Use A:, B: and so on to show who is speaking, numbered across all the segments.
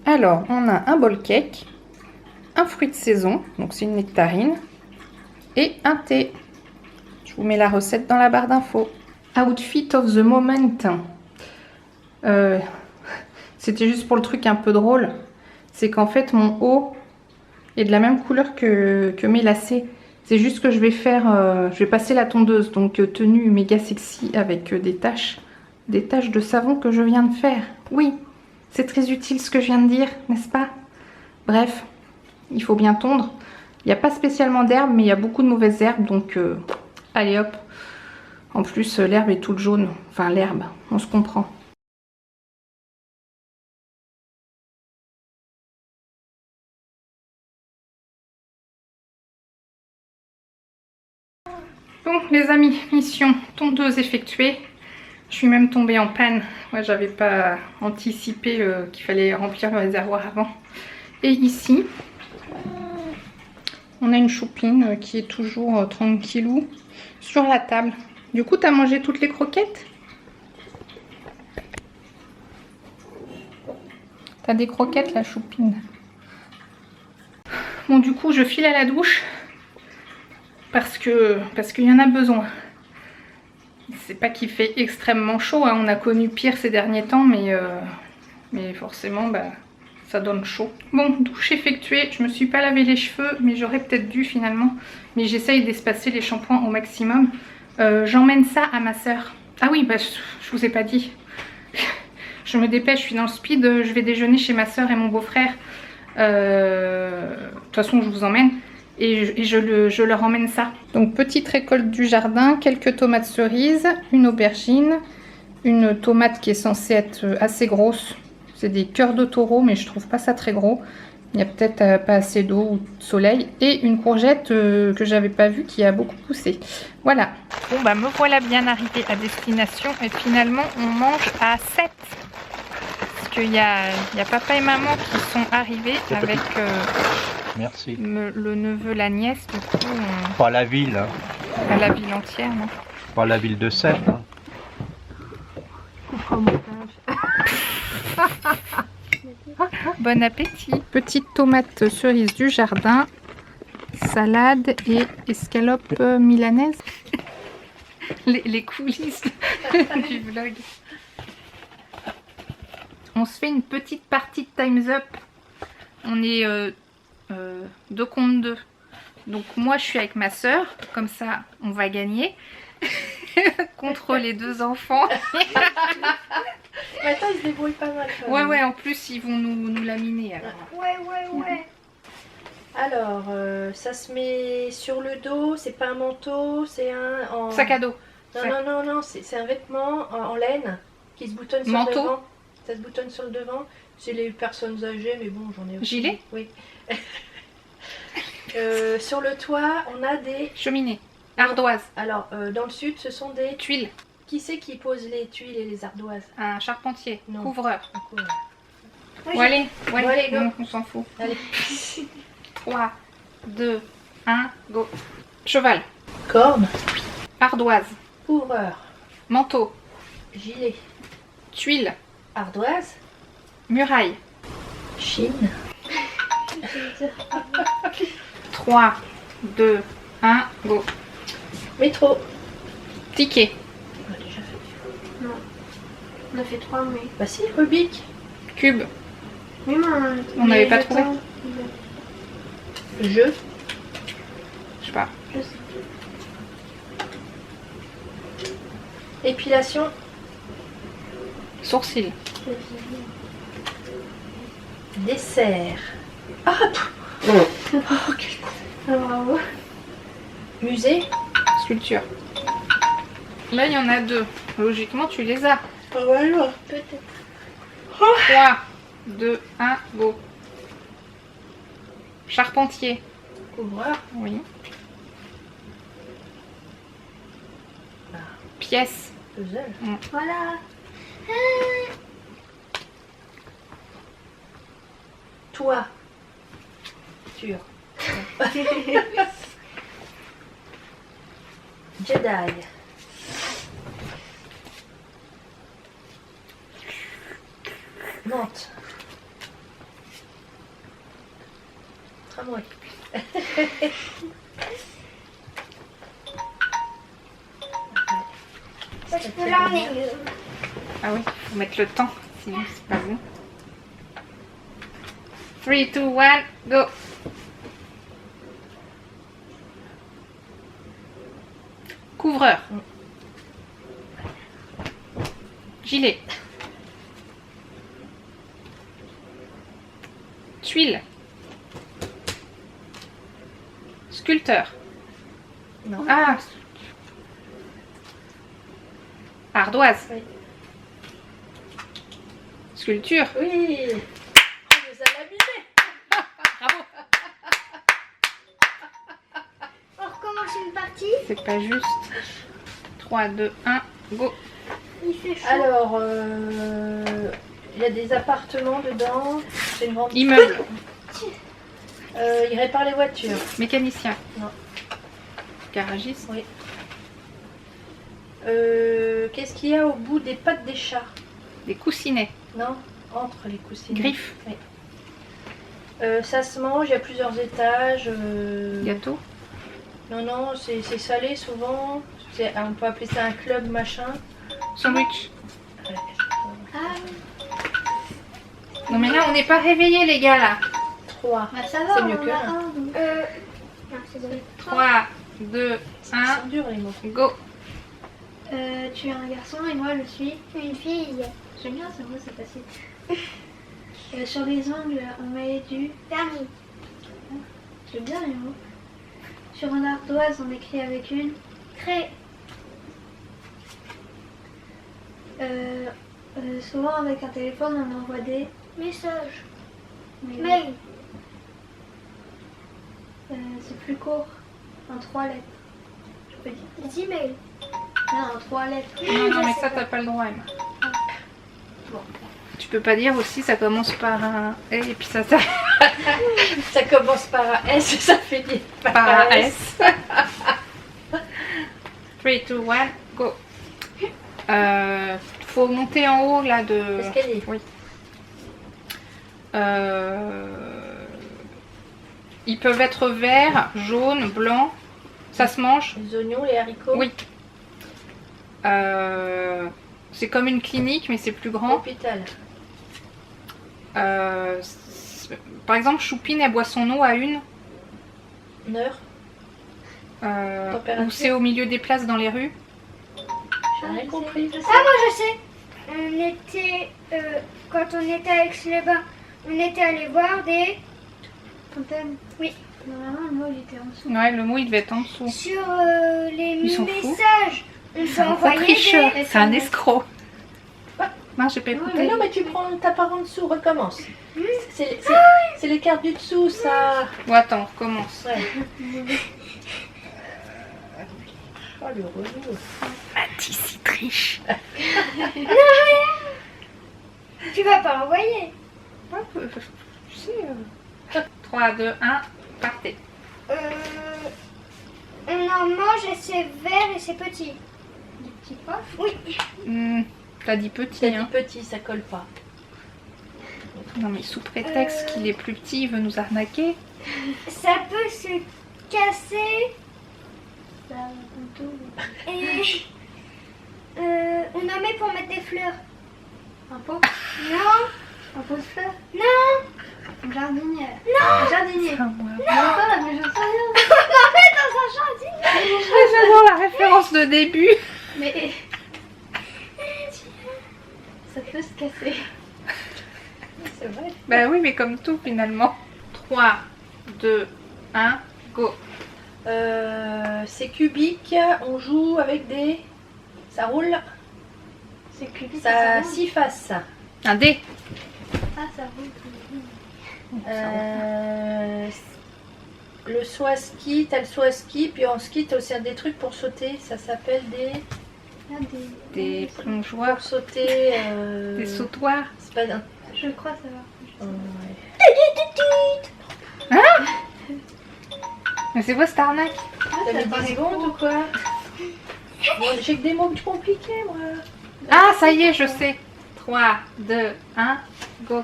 A: Alors, on a un bol cake, un fruit de saison, donc c'est une nectarine, et un thé. Je vous mets la recette dans la barre d'infos. Outfit of the moment. C'était juste pour le truc un peu drôle. C'est qu'en fait, mon haut est de la même couleur que mes lacets. C'est juste que je vais faire, je vais passer la tondeuse, donc tenue méga sexy avec des taches de savon que je viens de faire. Oui, c'est très utile ce que je viens de dire, n'est-ce pas? Bref, il faut bien tondre. Il n'y a pas spécialement d'herbe, mais il y a beaucoup de mauvaises herbes, donc allez hop. En plus, l'herbe est toute jaune. Enfin, l'herbe, on se comprend. Bon, les amis, mission tondeuse effectuée. Je suis même tombée en panne. Moi, j'avais pas anticipé qu'il fallait remplir le réservoir avant. Et ici, on a une choupine qui est toujours tranquillou sur la table. Du coup, tu as mangé toutes les croquettes? T'as des croquettes, la choupine. Bon, du coup, je file à la douche parce qu'il y en a besoin. C'est pas qu'il fait extrêmement chaud, hein. On a connu pire ces derniers temps, mais forcément, bah, ça donne chaud. Bon, douche effectuée. Je me suis pas lavé les cheveux, mais j'aurais peut-être dû finalement. Mais j'essaye d'espacer les shampoings au maximum. J'emmène ça à ma soeur. Ah oui, bah, je vous ai pas dit. Je me dépêche, je suis dans le speed. Je vais déjeuner chez ma soeur et mon beau-frère. De toute façon, je vous emmène. Et je leur emmène ça. Donc petite récolte du jardin, quelques tomates cerises, une aubergine, une tomate qui est censée être assez grosse. C'est des cœurs de taureau, mais je trouve pas ça très gros. Il n'y a peut-être pas assez d'eau ou de soleil. Et une courgette que j'avais pas vue qui a beaucoup poussé. Voilà. Bon bah me voilà bien arrivée à destination. Et finalement on mange à 7. Parce qu'il y a papa et maman qui sont arrivés avec...
B: Merci.
A: Le neveu, la nièce, du coup.
B: Pas la ville. Hein.
A: Pas la ville entière, non.
B: Pas la ville de Sète. Hein.
A: Bon appétit. Petite tomate cerise du jardin, salade et escalope milanaise. Les coulisses du vlog. On se fait une petite partie de Time's Up. On est 2 contre 2. Donc moi je suis avec ma soeur, comme ça on va gagner contre les 2 enfants.
C: Mais attends, ils se débrouillent pas mal.
A: Ouais, en plus ils vont nous laminer alors.
C: Ouais. Alors, ça se met sur le dos, c'est pas un manteau, c'est un... En...
A: Sac à dos.
C: Non, c'est un vêtement en laine qui se boutonne sur
A: manteau.
C: le devant. Ça se boutonne sur le devant. C'est les personnes âgées, mais bon, j'en ai aussi.
A: Gilet.
C: Oui. Sur le toit, on a des...
A: Cheminées. Ardoises.
C: Alors, dans le sud, ce sont des...
A: Tuiles.
C: Qui c'est qui pose les tuiles et les ardoises?
A: Un charpentier.
C: Non.
A: Couvreur.
C: Oui,
A: Bon, allez,
C: Bon, allez, go.
A: on s'en fout.
C: Allez.
A: 3, 2, 1, go. Cheval.
C: Corne.
A: Ardoise.
C: Couvreur.
A: Manteau.
C: Gilet.
A: Tuile.
C: Ardoise.
A: Muraille.
C: Chine.
A: 3, 2, 1, go.
C: Métro.
A: Ticket.
C: On a déjà fait.
D: Non. On a fait 3, mais...
C: Bah si, Rubik.
A: Cube.
D: Oui, mais
A: On n'avait pas trouvé.
C: Jeu.
A: Je sais pas.
D: Je sais.
C: Épilation.
A: Sourcil.
C: Dessert. Ah, oh, quel con.
D: Ah, bravo.
C: Musée.
A: Sculpture. Là, il y en a 2. Logiquement, tu les as.
C: Ah ouais, alors.
D: Peut-être.
A: 3, 2, 1, go. Charpentier.
C: Couvreur.
A: Oui. Pièce.
C: Puzzle.
D: Voilà.
C: Toit. Tur. Jedi. Nantes. Ah ouais.
D: Parce que là, on est mieux.
A: Ah oui, faut mettre le temps, sinon c'est pas bon. 3, 2, 1, go! Couvreur. Gilet. Tuile. Sculpteur.
C: Non.
A: Ah! Ardoise.
C: Oui.
A: Sculpture.
C: Oui. On nous a amusé.
A: Bravo.
D: On recommence une partie.
A: C'est pas juste. 3, 2, 1, go.
D: Il fait chaud.
C: Alors, il y a des appartements dedans. C'est une grande...
A: Immeuble.
C: Il répare les voitures.
A: Mécanicien.
C: Non.
A: Garagiste.
C: Oui. Qu'est-ce qu'il y a au bout des pattes des chats?
A: Des coussinets.
C: Non, entre les coussinets.
A: Griffes.
C: Oui. Ça se mange, il y a plusieurs étages.
A: Gâteau.
C: Non, non, c'est salé souvent. On peut appeler ça un club machin.
A: Sandwich.
D: Ah,
A: Non mais là on n'est pas réveillés les gars là.
C: 3.
D: bah ça va,
C: C'est
D: on
C: mieux
D: en
C: que
D: a
C: un.
D: un. Donc... non, c'est bon.
A: 3, 2,
C: Ils
A: 1,
C: sont durs les mots.
A: go.
D: Tu es un garçon et moi je suis une fille. J'aime bien ce mot, c'est facile. Sur les ongles, on met du vernis. J'aime bien les mots. Sur une ardoise, on écrit avec une craie. Souvent avec un téléphone, on envoie des messages. Mail. C'est plus court, en 3 lettres. Je peux dire. Des emails. Non, en 3 lettres.
A: Non, non mais ça t'as pas le droit Emma.
C: Bon.
A: Tu peux pas dire aussi ça commence par un et puis ça s'arrête
C: Ça commence par un S et ça finit par
A: par un
C: un
A: S. 3, 2, 1, go. Faut monter en haut là de...
C: L'escalier.
A: Oui. Ils peuvent être verts, jaunes, blancs. Ça se mange?
C: Les oignons, les haricots.
A: Oui. C'est comme une clinique mais c'est plus grand.
C: Hôpital.
A: Par exemple, Choupine, elle boit son eau à une.
C: Heure. Température.
A: Ou c'est au milieu des places dans les rues.
C: J'ai rien compris.
D: Ah, moi je sais. On était, quand on était à Aix-les-Bains, on était allé voir des fontaines. Oui. Normalement, le mot il était en dessous.
A: Ouais, le mot il devait être en dessous.
D: Sur les
A: Ils sont fous.
D: messages, on
A: C'est
D: peut
A: un gros
D: envoyer
A: tricheur,
D: des...
A: c'est un escroc. Non, j'ai pas
C: Mais
A: écouté.
C: non, mais tu prends ta part en dessous, recommence. C'est les cartes du dessous, ça.
A: Bon, attends, on recommence.
C: Ouais. Oh, le relou.
A: Mathis, il triche.
D: Tu vas pas envoyer.
A: Tu sais, 3, 2, 1, partez.
D: On en mange et c'est vert et c'est petit. Des petits pois? Oui.
A: T'as dit
C: T'as
A: petit,
C: dit
A: hein.
C: petit, ça colle pas.
A: Non, mais sous prétexte qu'il est plus petit, il veut nous arnaquer.
D: Ça peut se casser. Et on en met pour mettre des fleurs. Un pot? Non. Un pot de fleurs? Non. Un jardinier. Non. Un jardinier.
A: Ah, moi.
D: Non, mais je sais rien. On en met dans un jardinier.
A: J'adore la référence de début.
D: Mais ça peut se casser.
C: C'est vrai.
A: Bah oui, mais comme tout finalement. 3, 2, 1, go.
C: C'est cubique, on joue avec des... Ça roule,
D: C'est cubique.
C: ça
D: roule.
C: 6 faces.
A: Un dé.
D: Ah, ça roule.
C: Le saut à ski, t'as le saut à ski, puis en ski t'as aussi des trucs pour sauter, ça s'appelle des...
D: Ah,
A: Des plongeoires.
C: Pour sauter...
A: Des sautoirs.
C: C'est pas...
D: Je crois savoir.
C: Ouais.
A: Mais c'est quoi cette arnaque?
C: T'as mis 10 secondes ou quoi? Bon, j'ai que des mots compliqués, moi.
A: Ah, ça y est, je sais. 3, 2, 1, go.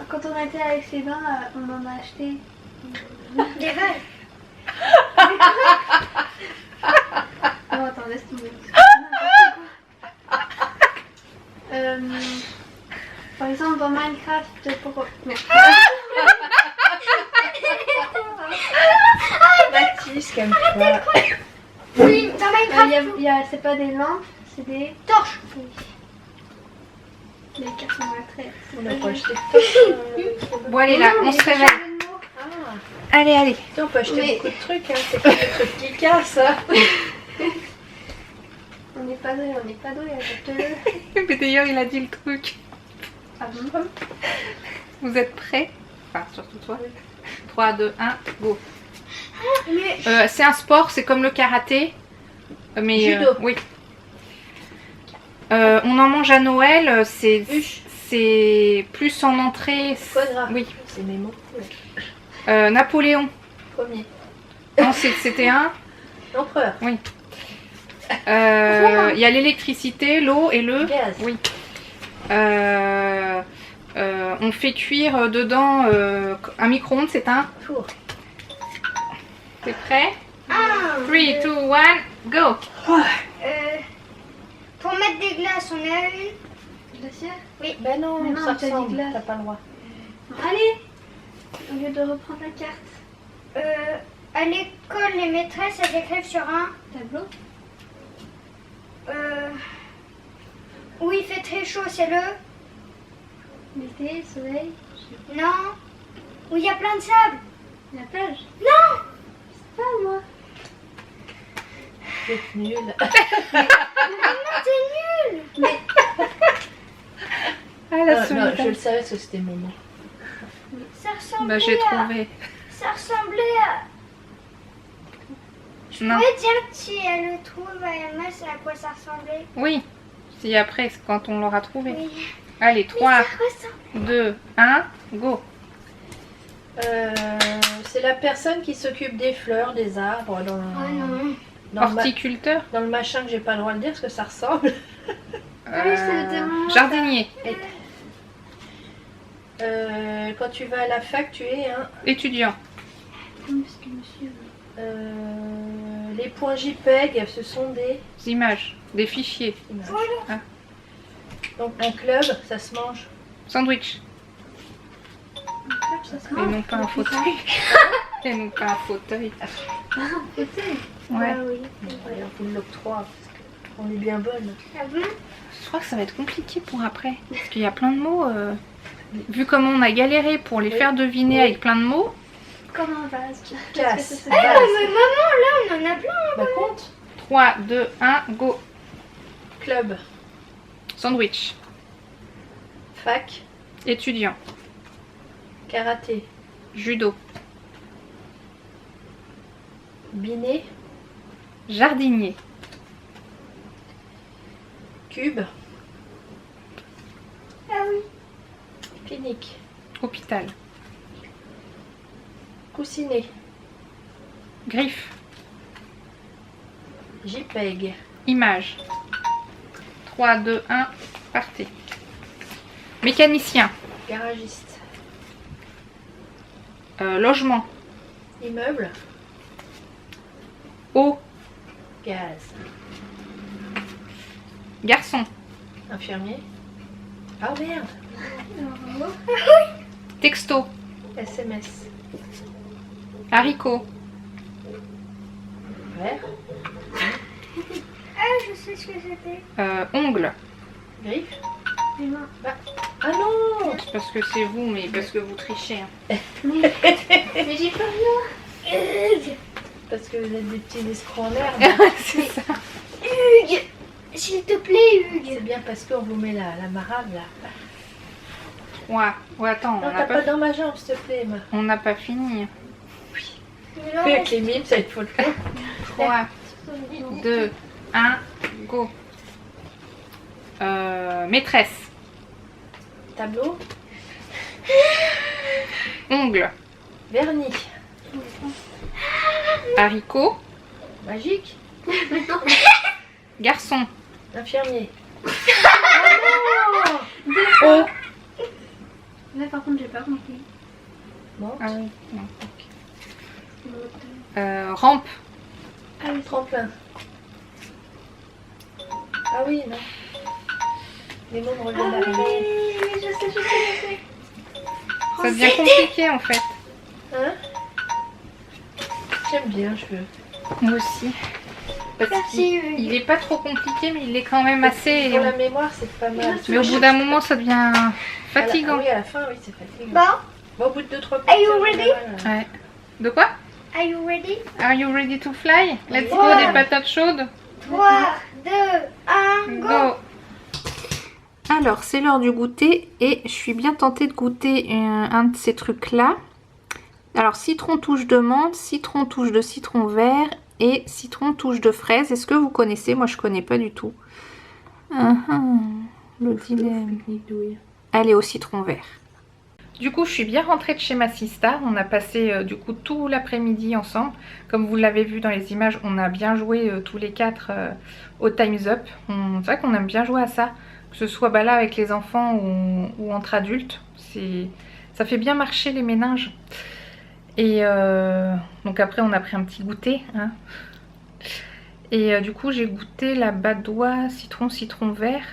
D: quand on était avec ses bains, on en a acheté.
C: Des vaches.
D: Non, attends, laisse tomber. Par exemple, dans Minecraft, pour... Non.
C: Mathis, calme-toi.
D: Oui, dans Minecraft, c'est pas des lampes, c'est des torches. Oui. Les cartes sont très.
C: On a pas acheté de
A: Bon, allez là, on se réveille.
C: Ah,
A: Allez, allez.
C: on peut acheter beaucoup de trucs, hein. C'est pas des trucs qui cassent, ça.
D: On n'est pas doué, adopte-le.
A: Mais d'ailleurs, il a dit le truc.
D: Ah bon?
A: Vous êtes prêts? Enfin, surtout toi. 3, 2, 1, go. C'est un sport, c'est comme le karaté. Mais,
C: Judo.
A: oui. On en mange à Noël, c'est plus en entrée.
C: Foie gras.
A: Oui.
C: C'est mes mots. Ouais.
A: Napoléon.
C: Premier.
A: Non, c'était un.
C: L'empereur.
A: Oui. Il y a l'électricité, l'eau et le
C: Gaz.
A: Oui. On fait cuire dedans un micro-ondes, c'est un.
C: Four.
A: T'es prêt? 3, 2, 1, go!
E: Pour mettre des glaces, on a une.
D: Glacière?
C: Ben non,
D: Mais non,
C: ça
D: t'as dit
C: ressemble.
D: glace.
C: T'as pas le droit.
D: Allez! Au lieu de reprendre la carte.
E: À l'école, les maîtresses, elles écrivent sur un.
D: Tableau?
E: Où il fait très chaud, c'est le.
D: L'été, soleil,
E: Non. Où il y a plein de sable.
D: la plage.
E: Non.
D: C'est pas moi.
C: C'est nul.
E: Non, t'es nul.
A: Ah, la
C: Non, je
A: solidarité.
C: le savais que c'était mon nom.
E: Ça ressemblait
A: Bah, j'ai
E: à.
A: trouvé.
E: Ça ressemblait à. Je
A: Non.
E: pourrais dire que si elle le trouve, moi, c'est à quoi ça ressemblait.
A: Oui. Si après, c'est quand on l'aura trouvé.
E: Oui.
A: Allez, 3,
E: Ça ressemble.
A: 2, 1, go!
C: C'est la personne qui s'occupe des fleurs, des arbres, dans,
E: Oh non.
C: dans, le,
A: Horticulteur?
C: dans le machin que j'ai pas le droit de dire parce que ça ressemble.
D: Oui, c'est vraiment
A: Jardinier.
C: Quand tu vas à la fac, tu es un.
A: Étudiant.
D: Parce que monsieur.
C: Les points JPEG, ce sont des
A: Images. Des fichiers.
C: images.
A: Ah.
C: Donc un club, ça se mange.
A: Sandwich.
D: Ça se
A: Et
D: mange.
A: non pas un fauteuil. Et non pas un fauteuil.
D: Fauteuil.
A: Ouais.
D: Ah oui.
C: Allez, on vous l'octroie parce qu'on est bien bonne.
E: Ah bon?
A: Je crois que ça va être compliqué pour après. Parce qu'il y a plein de mots. Vu comment on a galéré pour les
C: Oui.
A: faire deviner
C: Oui.
A: avec plein de mots.
D: Comme un vase.
C: Casse.
E: Ah, mais maman, là, on en a plein.
C: Bah compte.
A: 3, 2, 1, go!
C: Club,
A: Sandwich.
C: fac,
A: Étudiant.
C: karaté,
A: Judo.
C: binet,
A: Jardinier.
C: cube,
E: Ah oui.
C: clinique,
A: Hôpital.
C: coussinet,
A: Griffe.
C: JPEG,
A: Image. 3, 2, 1, partez. Mécanicien.
C: garagiste,
A: Logement.
C: immeuble,
A: Eau.
C: gaz,
A: Garçon.
C: infirmier. Ah merde,
A: Texto.
C: SMS,
A: Haricot.
C: vert,
E: Ah, je sais ce que c'était.
A: Ongle.
C: griffe.
D: Les mains.
C: Ah non,
A: C'est parce que c'est vous, mais parce que vous trichez. hein.
D: Mais j'ai pas vu.
C: parce que vous êtes des petits escrocs en l'air.
A: C'est ça.
E: Hugues. S'il te plaît, Hugues.
C: C'est bien parce qu'on vous met la marade là.
A: Ouais. Ouais, attends,
C: Non, t'as pas dans ma jambe s'il te plaît, ma.
A: on n'a pas fini.
E: Mais non,
C: Avec les mimes, ça va être faut le faire.
A: 3, 2, 1, go. Maîtresse.
C: Tableau,
A: Ongle.
C: vernis,
A: Haricot.
C: magique,
A: Garçon.
C: infirmier.
A: Eau.
D: Là par contre j'ai pas compris.
C: Monte.
A: Ah oui, non, rampe.
D: Ah oui,
C: Tremplin. Ah oui, non. Les mots me
D: Ah
C: reviennent
D: oui,
C: d'arriver.
D: je sais.
A: Ça devient compliqué en fait.
C: Hein? J'aime bien, je veux.
A: Moi aussi. Parce
D: Merci.
A: qu'il est pas trop compliqué, mais il est quand même assez.
C: Pour la mémoire, c'est pas mal.
A: Mais au bout d'un moment, ça devient fatigant.
C: Oui, à la fin, oui, c'est fatigant.
E: Bon,
C: Bon, au bout de 2-3
E: Are you ready?
A: Ouais. De quoi?
E: are you ready?
A: Are you ready to fly? Let's go,
E: Ouais.
A: des patates chaudes.
E: 3, 2, 1, go!
A: Go.
F: Alors, c'est l'heure du goûter et je suis bien tentée de goûter un de ces trucs-là. Alors, citron touche de menthe, citron touche de citron vert et citron touche de fraise. Est-ce que vous connaissez? Moi, je connais pas du tout. Le dilemme. Elle est au citron vert.
A: Du coup, je suis bien rentrée de chez ma sista. On a passé du coup tout l'après-midi ensemble. Comme vous l'avez vu dans les images, on a bien joué tous les quatre au Time's Up. C'est vrai qu'on aime bien jouer à ça. Que ce soit là avec les enfants ou entre adultes. Ça fait bien marcher les méninges. Et donc après, on a pris un petit goûter. Hein. Et du coup, j'ai goûté la Badois citron vert.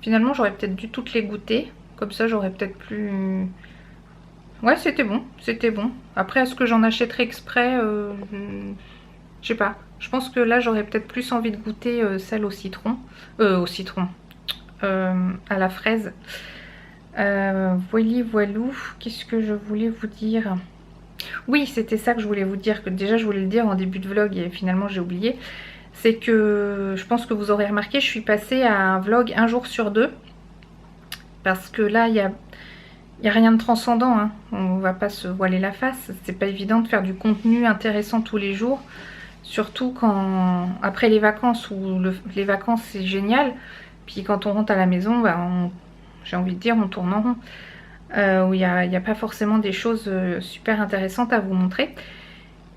A: Finalement, j'aurais peut-être dû toutes les goûter. Comme ça, j'aurais peut-être plus... Ouais, c'était bon. C'était bon. Après, est-ce que j'en achèterai exprès je sais pas. Je pense que là, j'aurais peut-être plus envie de goûter celle au citron. À la fraise. Voilou. Qu'est-ce que je voulais vous dire? Oui, c'était ça que je voulais vous dire. Que déjà, je voulais le dire en début de vlog et finalement, j'ai oublié. C'est que je pense que vous aurez remarqué, je suis passée à un vlog un jour sur deux. Parce que là, il y a rien de transcendant. Hein. On va pas se voiler la face. C'est pas évident de faire du contenu intéressant tous les jours. Surtout quand après les vacances, où les vacances c'est génial. Puis quand on rentre à la maison, bah, j'ai envie de dire, on tourne en rond. Où il n'y a pas forcément des choses super intéressantes à vous montrer.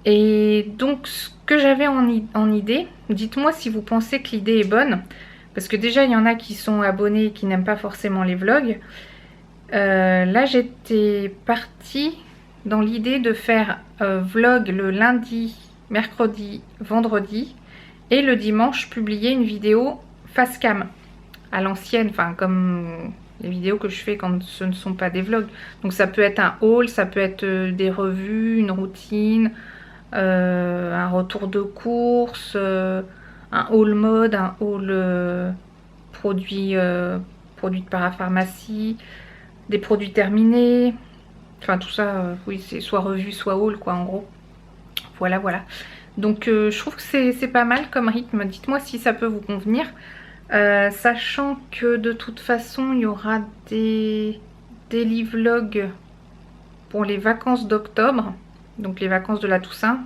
A: Et donc ce que j'avais en idée, dites-moi si vous pensez que l'idée est bonne. Parce que déjà il y en a qui sont abonnés et qui n'aiment pas forcément les vlogs. Là j'étais partie dans l'idée de faire vlog le lundi, mercredi, vendredi. Et le dimanche publier une vidéo face cam. À l'ancienne, enfin comme les vidéos que je fais quand ce ne sont pas des vlogs. Donc ça peut être un haul, ça peut être des revues, une routine, un retour de course, un haul mode, un haul produit de parapharmacie, des produits terminés. Enfin tout ça, oui c'est soit revue, soit haul quoi en gros. Voilà. Donc je trouve que c'est pas mal comme rythme. Dites-moi si ça peut vous convenir. Sachant que de toute façon il y aura des daily vlogs pour les vacances d'octobre, donc les vacances de la Toussaint.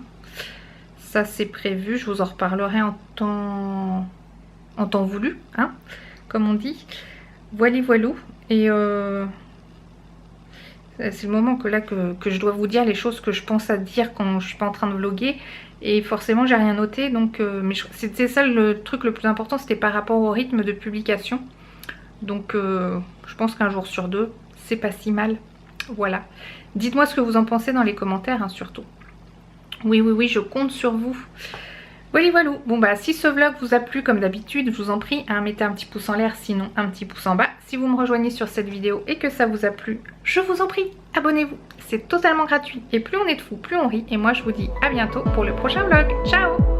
A: Ça c'est prévu, je vous en reparlerai en temps voulu, hein, comme on dit. Voilou. Et c'est le moment que je dois vous dire les choses que je pense à dire quand je suis pas en train de vlogger. Et forcément j'ai rien noté, donc mais c'était ça le truc le plus important, c'était par rapport au rythme de publication. Donc je pense qu'un jour sur deux c'est pas si mal. Voilà, dites-moi ce que vous en pensez dans les commentaires, hein, surtout. Oui, je compte sur vous. Voilou. Bon bah si ce vlog vous a plu, comme d'habitude, je vous en prie, hein, mettez un petit pouce en l'air, sinon un petit pouce en bas. Si vous me rejoignez sur cette vidéo et que ça vous a plu, je vous en prie, abonnez-vous. C'est totalement gratuit et plus on est de fous, plus on rit. Et moi je vous dis à bientôt pour le prochain vlog. Ciao!